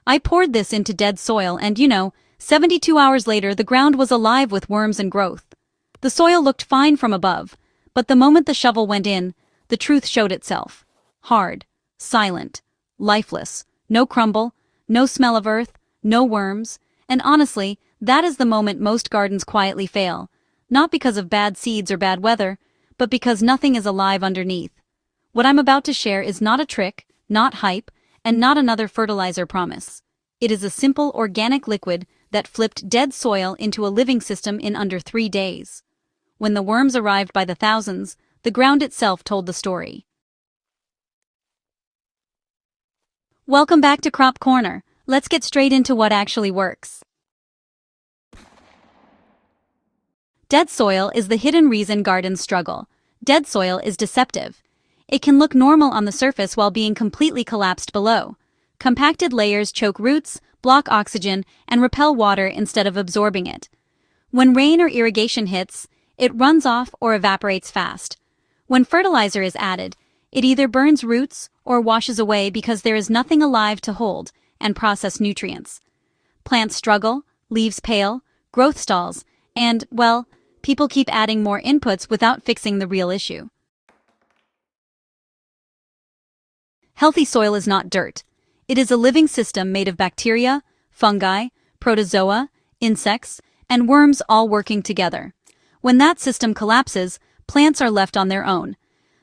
I poured this into dead soil and 72 hours later the ground was alive with worms and growth. The soil looked fine from above, but the moment the shovel went in, the truth showed itself. Hard, silent, lifeless, no crumble, no smell of earth, no worms, and honestly, that is the moment most gardens quietly fail, not because of bad seeds or bad weather, but because nothing is alive underneath. What I'm about to share is not a trick, not hype, and not another fertilizer promise. It is a simple organic liquid that flipped dead soil into a living system in under 3 days. When the worms arrived by the thousands, the ground itself told the story. Welcome back to Crop Corner. Let's get straight into what actually works. Dead soil is the hidden reason gardens struggle. Dead soil is deceptive. It can look normal on the surface while being completely collapsed below. Compacted layers choke roots, block oxygen, and repel water instead of absorbing it. When rain or irrigation hits, it runs off or evaporates fast. When fertilizer is added, it either burns roots or washes away because there is nothing alive to hold and process nutrients. Plants struggle, leaves pale, growth stalls, and, well, people keep adding more inputs without fixing the real issue. Healthy soil is not dirt. It is a living system made of bacteria, fungi, protozoa, insects, and worms all working together. When that system collapses, plants are left on their own.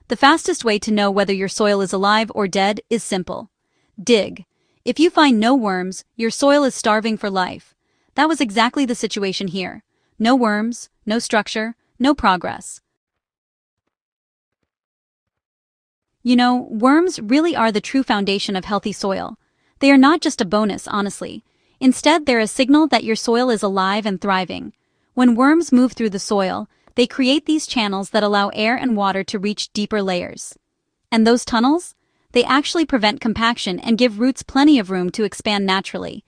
The fastest way to know whether your soil is alive or dead is simple. Dig. If you find no worms, your soil is starving for life. That was exactly the situation here. No worms, no structure, no progress. Worms really are the true foundation of healthy soil. They are not just a bonus, honestly. Instead, they're a signal that your soil is alive and thriving. When worms move through the soil, they create these channels that allow air and water to reach deeper layers. And those tunnels? They actually prevent compaction and give roots plenty of room to expand naturally.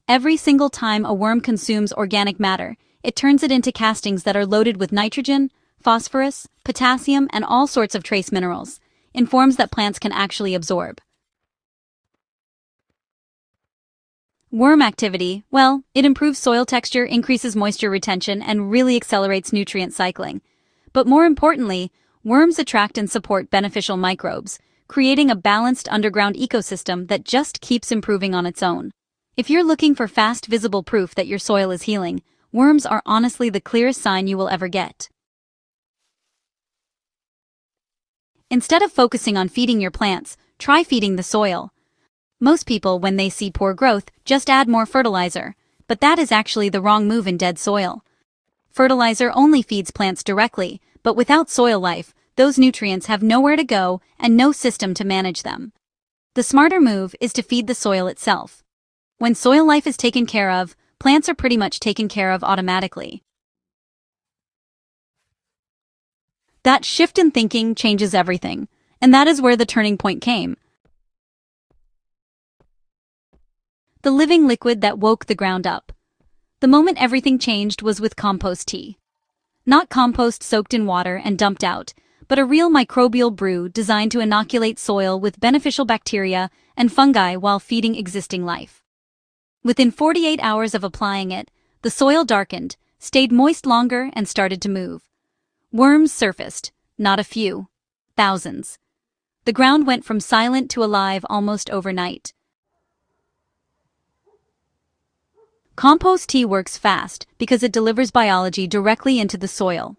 Every single time a worm consumes organic matter, it turns it into castings that are loaded with nitrogen, phosphorus, potassium, and all sorts of trace minerals, in forms that plants can actually absorb. Worm activity, well, it improves soil texture, increases moisture retention, and really accelerates nutrient cycling. But more importantly, worms attract and support beneficial microbes, creating a balanced underground ecosystem that just keeps improving on its own. If you're looking for fast, visible proof that your soil is healing, worms are honestly the clearest sign you will ever get. Instead of focusing on feeding your plants, try feeding the soil. Most people, when they see poor growth, just add more fertilizer, but that is actually the wrong move in dead soil. Fertilizer only feeds plants directly, but without soil life, those nutrients have nowhere to go and no system to manage them. The smarter move is to feed the soil itself. When soil life is taken care of, plants are pretty much taken care of automatically. That shift in thinking changes everything, and that is where the turning point came. The living liquid that woke the ground up. The moment everything changed was with compost tea. Not compost soaked in water and dumped out, but a real microbial brew designed to inoculate soil with beneficial bacteria and fungi while feeding existing life. Within 48 hours of applying it, the soil darkened, stayed moist longer, and started to move. Worms surfaced, not a few, thousands. The ground went from silent to alive almost overnight. Compost tea works fast because it delivers biology directly into the soil.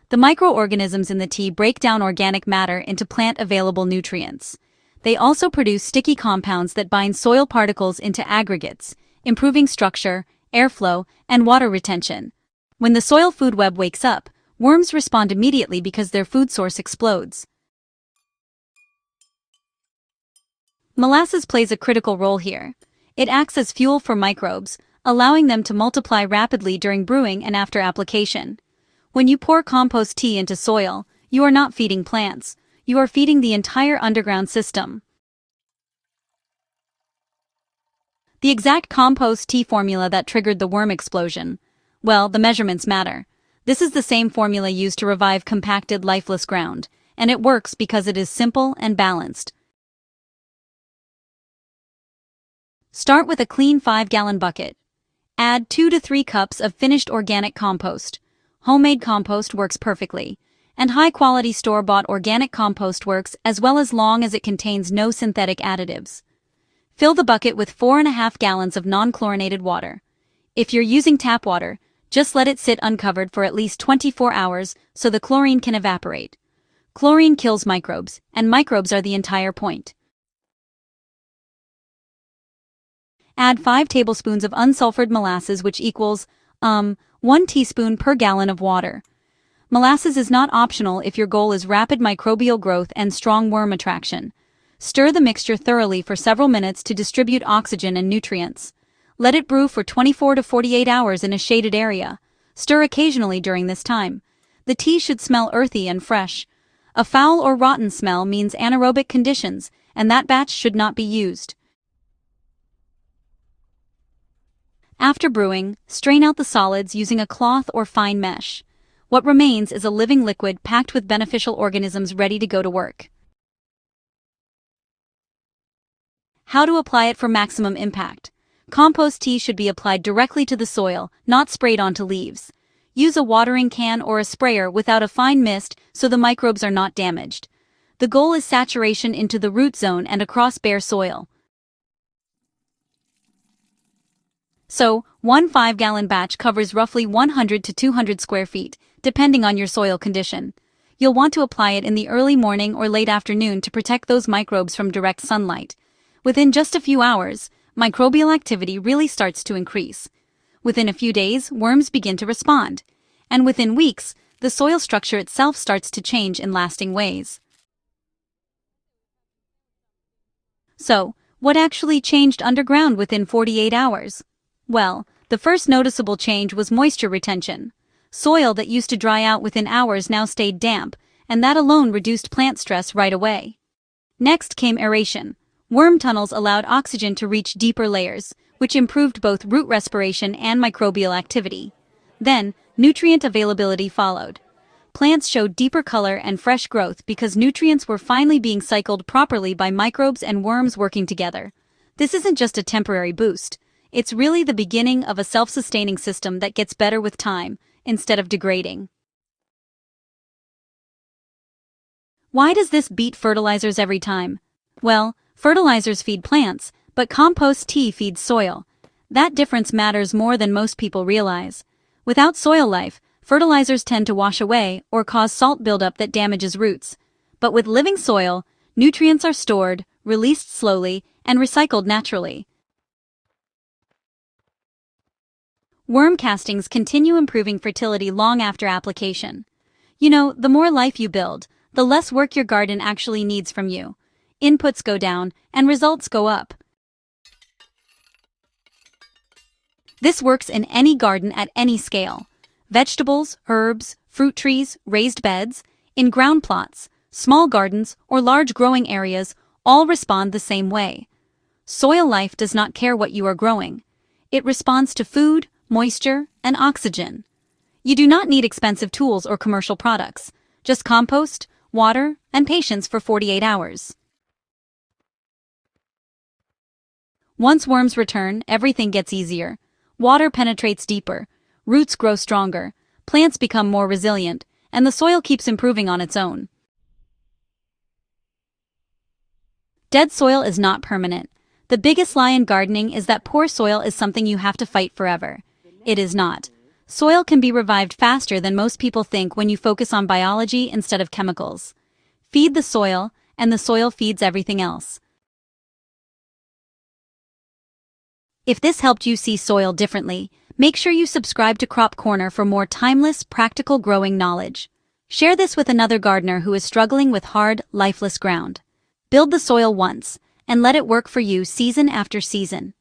The microorganisms in the tea break down organic matter into plant-available nutrients. They also produce sticky compounds that bind soil particles into aggregates, improving structure, airflow, and water retention. When the soil food web wakes up, worms respond immediately because their food source explodes. Molasses plays a critical role here. It acts as fuel for microbes, allowing them to multiply rapidly during brewing and after application. When you pour compost tea into soil, you are not feeding plants, you are feeding the entire underground system. The exact compost tea formula that triggered the worm explosion, well, the measurements matter. This is the same formula used to revive compacted, lifeless ground, and it works because it is simple and balanced. Start with a clean 5-gallon bucket. Add 2 to 3 cups of finished organic compost. Homemade compost works perfectly, and high-quality store-bought organic compost works as well as long as it contains no synthetic additives. Fill the bucket with 4.5 gallons of non-chlorinated water. If you're using tap water, just let it sit uncovered for at least 24 hours so the chlorine can evaporate. Chlorine kills microbes, and microbes are the entire point. Add 5 tablespoons of unsulfured molasses, which equals 1 teaspoon per gallon of water. Molasses is not optional if your goal is rapid microbial growth and strong worm attraction. Stir the mixture thoroughly for several minutes to distribute oxygen and nutrients. Let it brew for 24 to 48 hours in a shaded area. Stir occasionally during this time. The tea should smell earthy and fresh. A foul or rotten smell means anaerobic conditions, and that batch should not be used. After brewing, strain out the solids using a cloth or fine mesh. What remains is a living liquid packed with beneficial organisms ready to go to work. How to apply it for maximum impact. Compost tea should be applied directly to the soil, not sprayed onto leaves. Use a watering can or a sprayer without a fine mist so the microbes are not damaged. The goal is saturation into the root zone and across bare soil. So, one 5-gallon batch covers roughly 100 to 200 square feet, depending on your soil condition. You'll want to apply it in the early morning or late afternoon to protect those microbes from direct sunlight. Within just a few hours, microbial activity really starts to increase. Within a few days, worms begin to respond. And within weeks, the soil structure itself starts to change in lasting ways. So, what actually changed underground within 48 hours? Well, the first noticeable change was moisture retention. Soil that used to dry out within hours now stayed damp, and that alone reduced plant stress right away. Next came aeration. Worm tunnels allowed oxygen to reach deeper layers, which improved both root respiration and microbial activity. Then, nutrient availability followed. Plants showed deeper color and fresh growth because nutrients were finally being cycled properly by microbes and worms working together. This isn't just a temporary boost. It's really the beginning of a self-sustaining system that gets better with time, instead of degrading. Why does this beat fertilizers every time? Well, fertilizers feed plants, but compost tea feeds soil. That difference matters more than most people realize. Without soil life, fertilizers tend to wash away or cause salt buildup that damages roots. But with living soil, nutrients are stored, released slowly, and recycled naturally. Worm castings continue improving fertility long after application. You know, the more life you build, the less work your garden actually needs from you. Inputs go down, and results go up. This works in any garden at any scale. Vegetables, herbs, fruit trees, raised beds, in ground plots, small gardens, or large growing areas all respond the same way. Soil life does not care what you are growing. It responds to food, moisture, and oxygen. You do not need expensive tools or commercial products, just compost, water, and patience for 48 hours. Once worms return, everything gets easier. Water penetrates deeper, roots grow stronger, plants become more resilient, and the soil keeps improving on its own. Dead soil is not permanent. The biggest lie in gardening is that poor soil is something you have to fight forever. It is not. Soil can be revived faster than most people think when you focus on biology instead of chemicals. Feed the soil, and the soil feeds everything else. If this helped you see soil differently, make sure you subscribe to Crop Corner for more timeless, practical growing knowledge. Share this with another gardener who is struggling with hard, lifeless ground. Build the soil once, and let it work for you season after season.